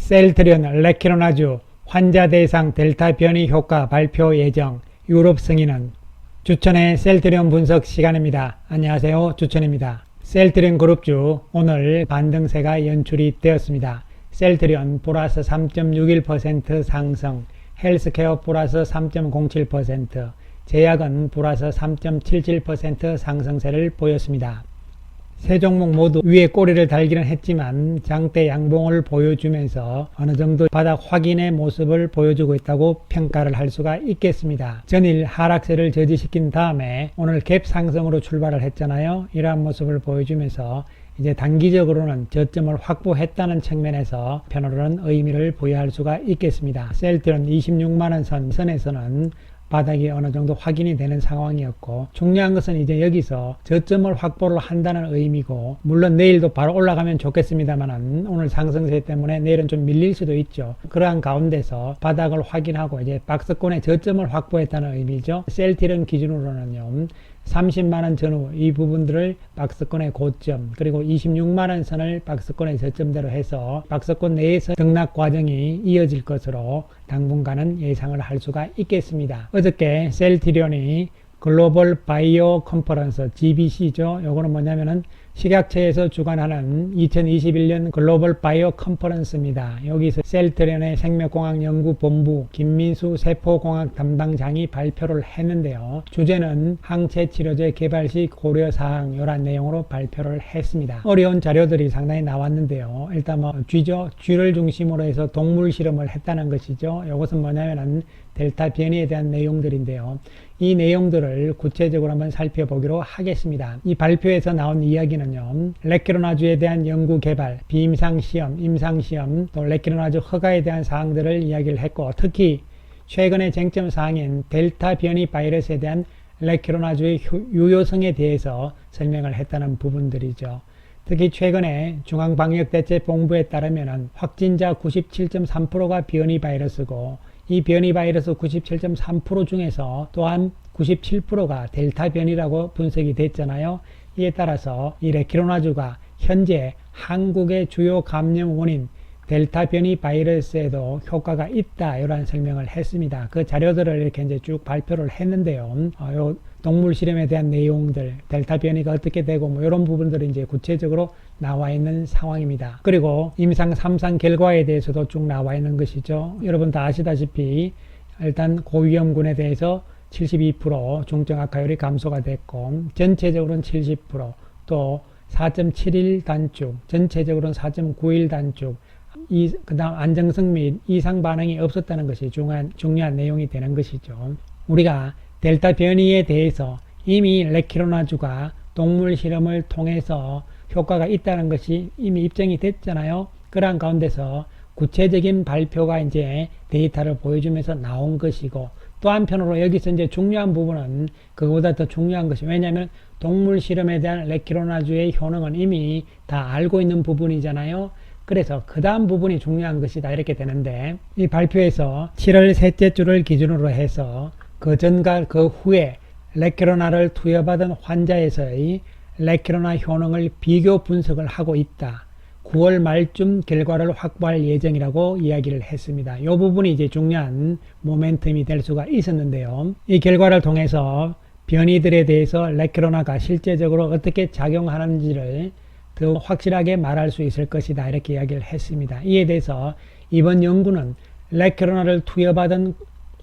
셀트리온 레키로나주 환자 대상 델타 변이 효과 발표 예정. 유럽 승인은. 주천의 셀트리온 분석 시간입니다. 안녕하세요, 주천입니다. 셀트리온 그룹주 오늘 반등세가 연출이 되었습니다. 셀트리온 플러스 3.61% 상승, 헬스케어 플러스 3.07%, 제약은 플러스 3.77% 상승세를 보였습니다. 세 종목 모두 위에 꼬리를 달기는 했지만 장대 양봉을 보여주면서 어느 정도 바닥 확인의 모습을 보여주고 있다고 평가를 할 수가 있겠습니다. 전일 하락세를 저지시킨 다음에 오늘 갭 상승으로 출발을 했잖아요. 이러한 모습을 보여주면서 이제 단기적으로는 저점을 확보했다는 측면에서 편으로는 의미를 부여할 수가 있겠습니다. 셀트리온 26만원 선에서는 바닥이 어느 정도 확인이 되는 상황이었고, 중요한 것은 이제 여기서 저점을 확보를 한다는 의미고, 물론 내일도 바로 올라가면 좋겠습니다만 오늘 상승세 때문에 내일은 좀 밀릴 수도 있죠. 그러한 가운데서 바닥을 확인하고 이제 박스권의 저점을 확보했다는 의미죠. 셀트리온 기준으로는요, 30만원 전후 이 부분들을 박스권의 고점, 그리고 26만원 선을 박스권의 저점대로 해서 박스권 내에서 등락 과정이 이어질 것으로 당분간은 예상을 할 수가 있겠습니다. 어저께 셀트리온이 글로벌 바이오 컨퍼런스 GBC죠. 요거는 뭐냐면은 식약처에서 주관하는 2021년 글로벌 바이오 컨퍼런스입니다. 여기서 셀트리온의 생명공학연구본부 김민수 세포공학 담당장이 발표를 했는데요. 주제는 항체 치료제 개발 시 고려사항 이런 내용으로 발표를 했습니다. 어려운 자료들이 상당히 나왔는데요. 일단 쥐죠. 쥐를 중심으로 해서 동물 실험을 했다는 것이죠. 이것은 뭐냐면은 델타 변이에 대한 내용들인데요. 이 내용들을 구체적으로 한번 살펴보기로 하겠습니다. 이 발표에서 나온 이야기는요, 레키로나주에 대한 연구 개발, 비임상 시험, 임상 시험, 또 레키로나주 허가에 대한 사항들을 이야기를 했고, 특히 최근의 쟁점 사항인 델타 변이 바이러스에 대한 레키로나주의 유효성에 대해서 설명을 했다는 부분들이죠. 특히 최근에 중앙방역대책본부에 따르면 확진자 97.3%가 변이 바이러스고, 이 변이 바이러스 97.3% 중에서 또한 97%가 델타 변이라고 분석이 됐잖아요. 이에 따라서 이 레키로나주가 현재 한국의 주요 감염 원인 델타 변이 바이러스에도 효과가 있다, 이런 설명을 했습니다. 그 자료들을 이렇게 이제 쭉 발표를 했는데요. 요 동물 실험에 대한 내용들, 델타 변이가 어떻게 되고 이런 부분들이 이제 구체적으로 나와 있는 상황입니다. 그리고 임상 3상 결과에 대해서도 쭉 나와 있는 것이죠. 여러분 다 아시다시피 일단 고위험군에 대해서 72% 중증 악화율이 감소가 됐고, 전체적으로는 70%, 또 4.71 단축, 전체적으로는 4.91 단축, 그 다음 안정성 및 이상 반응이 없었다는 것이 중요한 내용이 되는 것이죠. 우리가 델타 변이에 대해서 이미 레키로나주가 동물 실험을 통해서 효과가 있다는 것이 이미 입증이 됐잖아요. 그러한 가운데서 구체적인 발표가 이제 데이터를 보여주면서 나온 것이고, 또 한편으로 여기서 이제 중요한 부분은 그거보다 더 중요한 것이, 왜냐하면 동물 실험에 대한 레키로나주의 효능은 이미 다 알고 있는 부분이잖아요. 그래서 그 다음 부분이 중요한 것이다, 이렇게 되는데, 이 발표에서 7월 셋째 주를 기준으로 해서 그 전과 그 후에 레키로나를 투여받은 환자에서의 레키로나 효능을 비교 분석을 하고 있다. 9월 말쯤 결과를 확보할 예정이라고 이야기를 했습니다. 이 부분이 이제 중요한 모멘텀이 될 수가 있었는데요. 이 결과를 통해서 변이들에 대해서 레키로나가 실제적으로 어떻게 작용하는지를 더 확실하게 말할 수 있을 것이다, 이렇게 이야기를 했습니다. 이에 대해서 이번 연구는 레키로나를 투여받은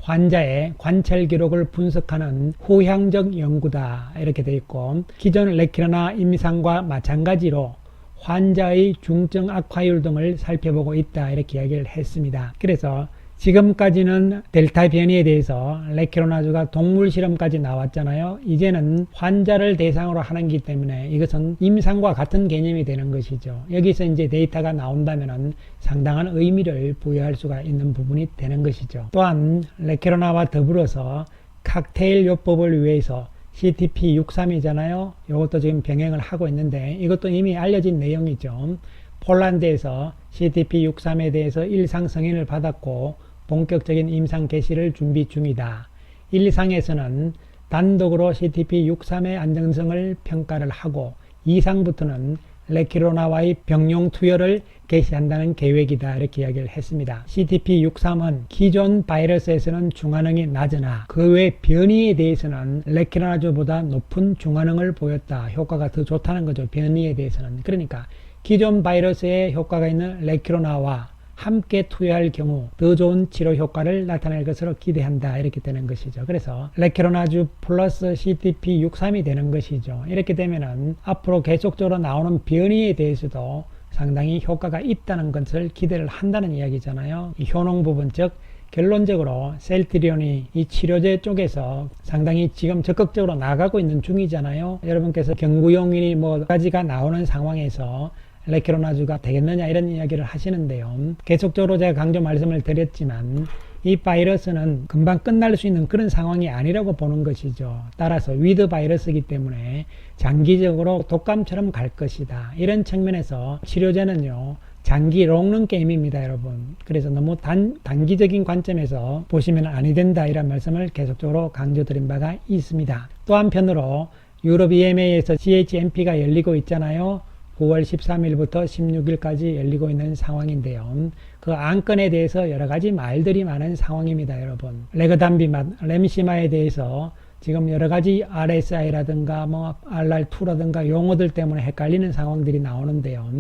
환자의 관찰 기록을 분석하는 후향적 연구다, 이렇게 되어 있고, 기존 레키로나 임상과 마찬가지로 환자의 중증 악화율 등을 살펴보고 있다, 이렇게 이야기를 했습니다. 그래서 지금까지는 델타 변이에 대해서 레키로나주가 동물 실험까지 나왔잖아요. 이제는 환자를 대상으로 하는 것이기 때문에 이것은 임상과 같은 개념이 되는 것이죠. 여기서 이제 데이터가 나온다면 상당한 의미를 부여할 수가 있는 부분이 되는 것이죠. 또한 레키로나와 더불어서 칵테일 요법을 위해서 CTP63이잖아요. 이것도 지금 병행을 하고 있는데, 이것도 이미 알려진 내용이죠. 폴란드에서 CTP63에 대해서 1상 승인을 받았고 본격적인 임상 개시를 준비 중이다. 1상에서는 단독으로 CTP63의 안정성을 평가를 하고, 2상부터는 레키로나와의 병용 투여를 개시한다는 계획이다 이렇게 이야기를 했습니다. CTP63은 기존 바이러스에서는 중환능이 낮으나 그 외 변이에 대해서는 레키로나주보다 높은 중환능을 보였다. 효과가 더 좋다는 거죠. 변이에 대해서는. 그러니까 기존 바이러스에 효과가 있는 레키로나와 함께 투여할 경우 더 좋은 치료 효과를 나타낼 것으로 기대한다 이렇게 되는 것이죠. 그래서 레키로나주 플러스 CTP63이 되는 것이죠. 이렇게 되면은 앞으로 계속적으로 나오는 변이에 대해서도 상당히 효과가 있다는 것을 기대를 한다는 이야기잖아요. 이 효능 부분, 즉 결론적으로 셀트리온이 이 치료제 쪽에서 상당히 지금 적극적으로 나가고 있는 중이잖아요. 여러분께서 경구용인이 뭐 가지가 나오는 상황에서 레키로나주가 되겠느냐 이런 이야기를 하시는데요. 계속적으로 제가 강조 말씀을 드렸지만 이 바이러스는 금방 끝날 수 있는 그런 상황이 아니라고 보는 것이죠. 따라서 위드 바이러스이기 때문에 장기적으로 독감처럼 갈 것이다. 이런 측면에서 치료제는요. 장기 롱런 게임입니다, 여러분. 그래서 너무 단기적인 관점에서 보시면 아니 된다 이런 말씀을 계속적으로 강조드린 바가 있습니다. 또 한편으로 유럽 EMA에서 CHMP가 열리고 있잖아요. 9월 13일부터 16일까지 열리고 있는 상황인데요. 그 안건에 대해서 여러 가지 말들이 많은 상황입니다, 여러분. 레그담비맛, 램시마에 대해서 지금 여러 가지 RSI라든가 뭐 RR2라든가 용어들 때문에 헷갈리는 상황들이 나오는데요.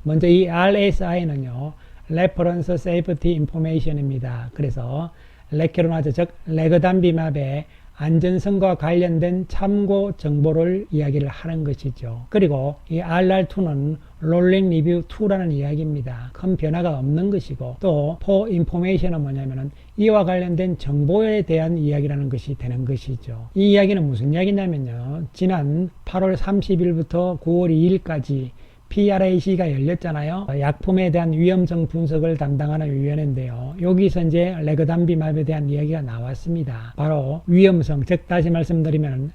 먼저 이 RSI는요, Reference Safety Information입니다. 그래서 레키로나즈, 즉 레그담비맙의 안전성과 관련된 참고 정보를 이야기를 하는 것이죠. 그리고 이 RR2는 Rolling Review 2라는 이야기입니다. 큰 변화가 없는 것이고, 또 For Information은 뭐냐면은 이와 관련된 정보에 대한 이야기라는 것이 되는 것이죠. 이 이야기는 무슨 이야기냐면요. 지난 8월 30일부터 9월 2일까지 PRAC가 열렸잖아요. 약품에 대한 위험성 분석을 담당하는 위원회인데요. 여기서 이제 레그담비맙에 대한 이야기가 나왔습니다. 바로 위험성, 즉 다시 말씀드리면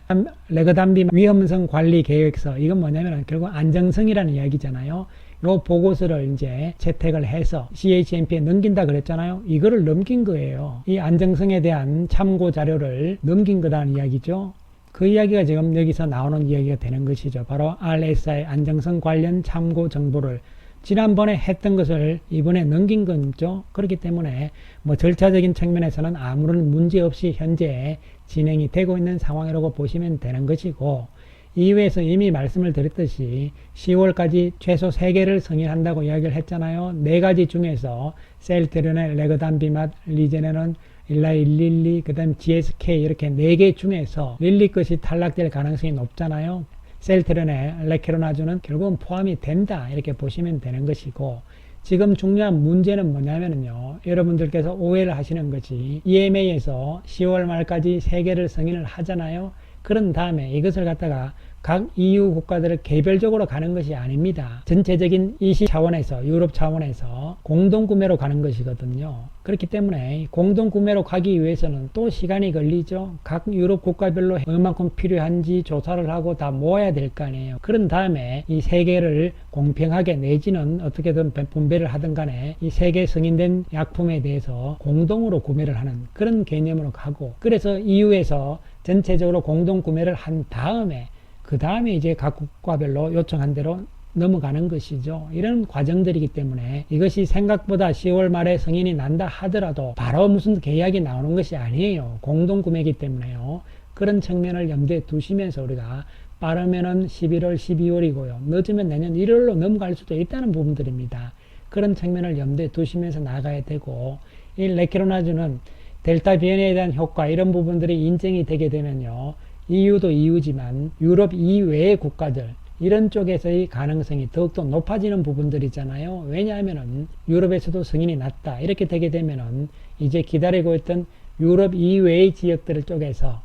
레그담비맙 위험성 관리 계획서, 이건 뭐냐면 결국 안정성이라는 이야기잖아요. 요 보고서를 이제 채택을 해서 CHMP에 넘긴다 그랬잖아요. 이거를 넘긴 거예요. 이 안정성에 대한 참고 자료를 넘긴 거라는 이야기죠. 그 이야기가 지금 여기서 나오는 이야기가 되는 것이죠. 바로 RSI 안정성 관련 참고 정보를 지난번에 했던 것을 이번에 넘긴 거죠. 그렇기 때문에 뭐 절차적인 측면에서는 아무런 문제 없이 현재 진행이 되고 있는 상황이라고 보시면 되는 것이고, 이외에서 이미 말씀을 드렸듯이 10월까지 최소 3개를 승인한다고 이야기를 했잖아요. 4가지 중에서 셀트리온의 레그담비맛, 리제네는 일라이 112, 그 다음 GSK 이렇게 4개 중에서 릴리 것이 탈락될 가능성이 높잖아요. 셀트리온의 레키로나주는 결국은 포함이 된다 이렇게 보시면 되는 것이고, 지금 중요한 문제는 뭐냐면요. 여러분들께서 오해를 하시는 것이 EMA에서 10월 말까지 3개를 승인을 하잖아요. 그런 다음에 이것을 갖다가 각 EU 국가들을 개별적으로 가는 것이 아닙니다. 전체적인 EC 차원에서, 유럽 차원에서 공동구매로 가는 것이거든요. 그렇기 때문에 공동구매로 가기 위해서는 또 시간이 걸리죠. 각 유럽 국가별로 얼마큼 필요한지 조사를 하고 다 모아야 될 거 아니에요. 그런 다음에 이 3개를 공평하게 내지는 어떻게든 분배를 하든 간에 이 3개 승인된 약품에 대해서 공동으로 구매를 하는 그런 개념으로 가고, 그래서 EU에서 전체적으로 공동구매를 한 다음에 그 다음에 이제 각 국가별로 요청한 대로 넘어가는 것이죠. 이런 과정들이기 때문에 이것이 생각보다 10월 말에 승인이 난다 하더라도 바로 무슨 계약이 나오는 것이 아니에요. 공동구매이기 때문에요. 그런 측면을 염두에 두시면서 우리가 빠르면은 11월, 12월이고요. 늦으면 내년 1월로 넘어갈 수도 있다는 부분들입니다. 그런 측면을 염두에 두시면서 나가야 되고, 이 레키로나주는 델타 변이에 대한 효과 이런 부분들이 인정이 되게 되면요. EU도 EU지만 유럽 이외의 국가들 이런 쪽에서의 가능성이 더욱더 높아지는 부분들이잖아요. 왜냐하면은 유럽에서도 승인이 났다 이렇게 되게 되면은 이제 기다리고 있던 유럽 이외의 지역들 쪽에서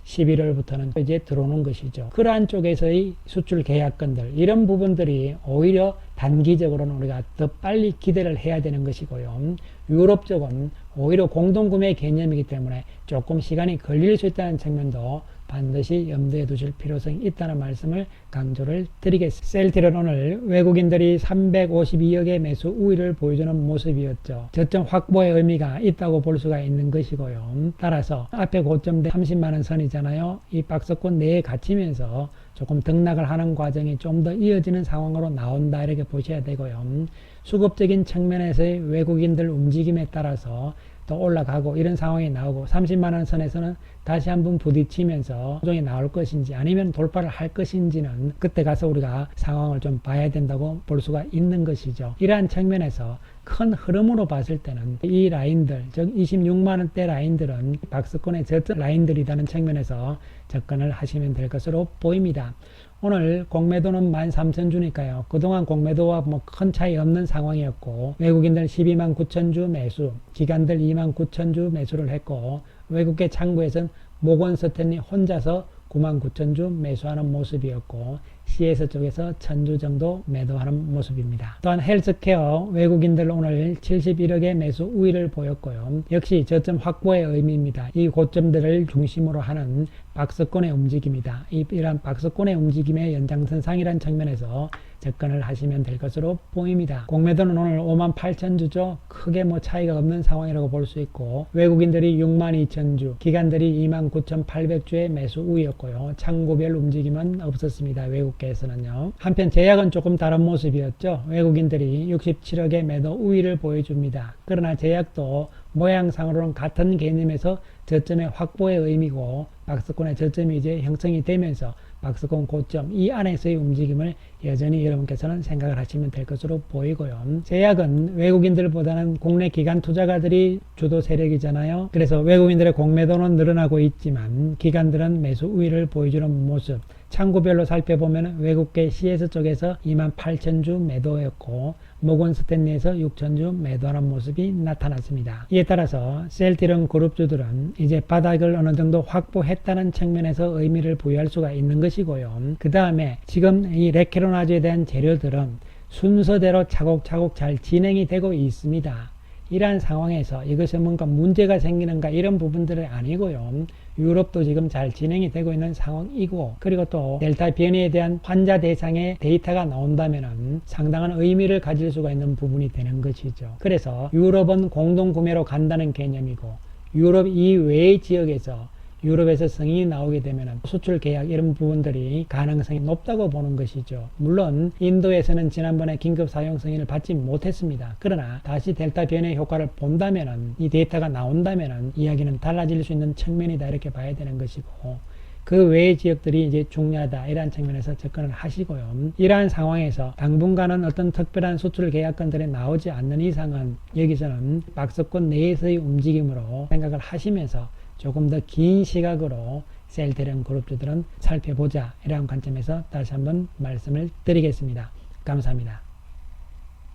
11월부터는 이제 들어오는 것이죠. 그러한 쪽에서의 수출 계약건들 이런 부분들이 오히려 단기적으로는 우리가 더 빨리 기대를 해야 되는 것이고요. 유럽 쪽은 오히려 공동구매 개념이기 때문에 조금 시간이 걸릴 수 있다는 측면도 반드시 염두에 두실 필요성이 있다는 말씀을 강조를 드리겠습니다. 셀트리온 오늘 외국인들이 352억의 매수 우위를 보여주는 모습이었죠. 저점 확보의 의미가 있다고 볼 수가 있는 것이고요. 따라서 앞에 고점대 30만원 선이잖아요. 이 박스권 내에 갇히면서 조금 등락을 하는 과정이 좀 더 이어지는 상황으로 나온다 이렇게 보셔야 되고요. 수급적인 측면에서의 외국인들 움직임에 따라서 또 올라가고 이런 상황이 나오고 30만원 선에서는 다시 한번 부딪히면서 조정이 나올 것인지 아니면 돌파를 할 것인지는 그때 가서 우리가 상황을 좀 봐야 된다고 볼 수가 있는 것이죠. 이러한 측면에서 큰 흐름으로 봤을 때는 이 라인들, 즉 26만원대 라인들은 박스권의 저점 라인들이라는 측면에서 접근을 하시면 될 것으로 보입니다. 오늘 공매도는 13,000주니까요. 그동안 공매도와 뭐 큰 차이 없는 상황이었고 외국인들 12만 9천주 매수, 기관들 2만 9천주 매수를 했고 외국계 창구에서는 모건 스탠리 혼자서 9만 9천주 매수하는 모습이었고 CS 쪽에서 1000주 정도 매도하는 모습입니다. 또한 헬스케어 외국인들 오늘 71억의 매수 우위를 보였고요. 역시 저점 확보의 의미입니다. 이 고점들을 중심으로 하는 박스권의 움직임이다. 이러한 박스권의 움직임의 연장선상이라는 측면에서 접근을 하시면 될 것으로 보입니다. 공매도는 오늘 58,000주죠. 크게 뭐 차이가 없는 상황이라고 볼 수 있고 외국인들이 62,000주, 기관들이 29,800주의 매수 우위였고요. 창구별 움직임은 없었습니다. 외국계에서는요. 한편 제약은 조금 다른 모습이었죠. 외국인들이 67억의 매도 우위를 보여줍니다. 그러나 제약도 모양상으로는 같은 개념에서 저점의 확보의 의미고 박스권의 저점이 이제 형성이 되면서 박스권 고점 이 안에서의 움직임을 여전히 여러분께서는 생각을 하시면 될 것으로 보이고요. 제약은 외국인들보다는 국내 기관 투자가들이 주도 세력이잖아요. 그래서 외국인들의 공매도는 늘어나고 있지만 기관들은 매수 우위를 보여주는 모습. 창구별로 살펴보면 외국계 CS 쪽에서 28,000주 매도였고 모건 스탠리에서 6,000주 매도하는 모습이 나타났습니다. 이에 따라서 셀트리온 그룹주들은 이제 바닥을 어느 정도 확보했다는 측면에서 의미를 부여할 수가 있는 것이고요. 그 다음에 지금 이 레케로나즈에 대한 재료들은 순서대로 차곡차곡 잘 진행이 되고 있습니다. 이러한 상황에서 이것이 뭔가 문제가 생기는가 이런 부분들은 아니고요. 유럽도 지금 잘 진행이 되고 있는 상황이고 그리고 또 델타 변이에 대한 환자 대상의 데이터가 나온다면 상당한 의미를 가질 수가 있는 부분이 되는 것이죠. 그래서 유럽은 공동구매로 간다는 개념이고 유럽 이외의 지역에서 유럽에서 승인이 나오게 되면 수출 계약 이런 부분들이 가능성이 높다고 보는 것이죠. 물론 인도에서는 지난번에 긴급 사용 승인을 받지 못했습니다. 그러나 다시 델타 변의 효과를 본다면 이 데이터가 나온다면 이야기는 달라질 수 있는 측면이다 이렇게 봐야 되는 것이고 그 외의 지역들이 이제 중요하다 이러한 측면에서 접근을 하시고요. 이러한 상황에서 당분간은 어떤 특별한 수출 계약건들이 나오지 않는 이상은 여기서는 박스권 내에서의 움직임으로 생각을 하시면서 조금 더 긴 시각으로 셀트리온 그룹주들은 살펴보자 이러한 관점에서 다시 한번 말씀을 드리겠습니다. 감사합니다.